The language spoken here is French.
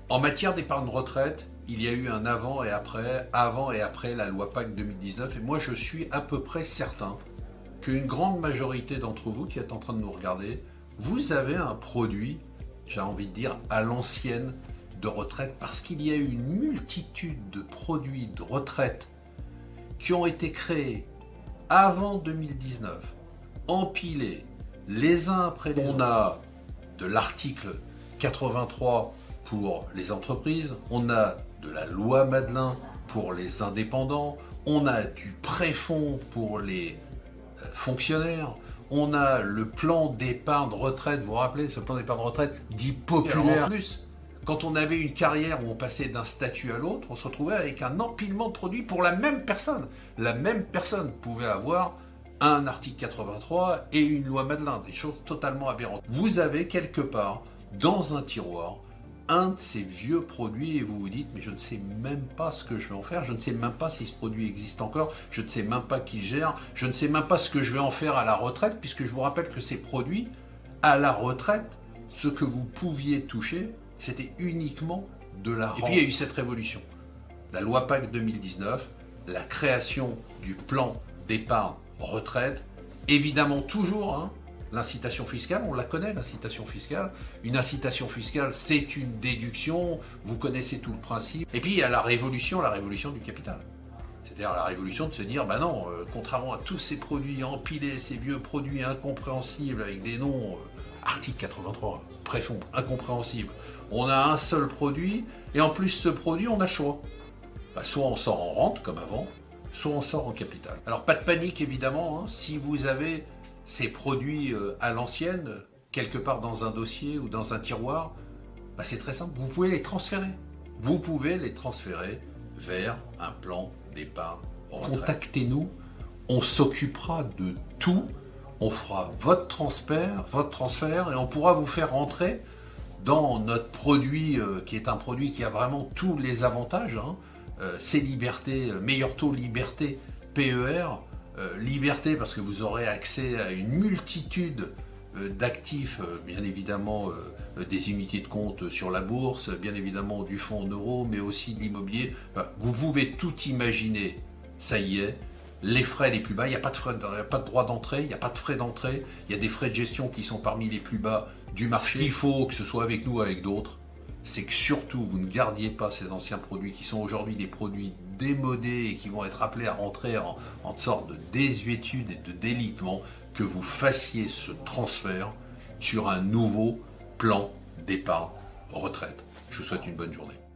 En matière d'épargne retraite, il y a eu un avant et après la loi PAC 2019. Et moi, je suis à peu près certain qu'une grande majorité d'entre vous qui êtes en train de nous regarder, vous avez un produit, j'ai envie de dire, à l'ancienne de retraite, parce qu'il y a eu une multitude de produits de retraite qui ont été créés avant 2019, empilés les uns après les autres. On a de l'article 83 pour les entreprises, on a de la loi Madelin pour les indépendants, on a du préfonds pour les fonctionnaires, on a le plan d'épargne retraite, vous vous rappelez, ce plan d'épargne retraite dit populaire. En plus, quand on avait une carrière où on passait d'un statut à l'autre, on se retrouvait avec un empilement de produits pour la même personne. La même personne pouvait avoir un article 83 et une loi Madelin, des choses totalement aberrantes. Vous avez quelque part, dans un tiroir, un de ces vieux produits et vous vous dites mais je ne sais même pas ce que je vais en faire, je ne sais même pas si ce produit existe encore, je ne sais même pas qui gère, je ne sais même pas ce que je vais en faire à la retraite, puisque je vous rappelle que ces produits, à la retraite, ce que vous pouviez toucher, c'était uniquement de la rente. Et puis il y a eu cette révolution, la loi PAC 2019, la création du plan d'épargne retraite, évidemment toujours, l'incitation fiscale, on la connaît, l'incitation fiscale. Une incitation fiscale, c'est une déduction, vous connaissez tout le principe. Et puis il y a la révolution du capital. C'est-à-dire la révolution de se dire, non, contrairement à tous ces produits empilés, ces vieux produits incompréhensibles avec des noms, article 83, préfonds, incompréhensibles, on a un seul produit, et en plus ce produit, on a choix. Soit on sort en rente, comme avant, soit on sort en capital. Alors pas de panique évidemment, si vous avez ces produits à l'ancienne, quelque part dans un dossier ou dans un tiroir, c'est très simple, vous pouvez les transférer. Vous pouvez les transférer vers un plan d'épargne retraite. Contactez-nous, on s'occupera de tout, on fera votre transfert et on pourra vous faire rentrer dans notre produit qui est un produit qui a vraiment tous les avantages, c'est Liberté, meilleur taux Liberté PER, Liberté parce que vous aurez accès à une multitude d'actifs, bien évidemment des unités de compte sur la bourse, bien évidemment du fonds en euros, mais aussi de l'immobilier. Vous pouvez tout imaginer, ça y est, les frais les plus bas, il n'y a pas de droit d'entrée, il n'y a pas de frais d'entrée, il y a des frais de gestion qui sont parmi les plus bas du marché. Ce qu'il faut, que ce soit avec nous ou avec d'autres, c'est que surtout vous ne gardiez pas ces anciens produits qui sont aujourd'hui des produits démodés et qui vont être appelés à rentrer en sorte de désuétude et de délitement, que vous fassiez ce transfert sur un nouveau plan d'épargne retraite. Je vous souhaite une bonne journée.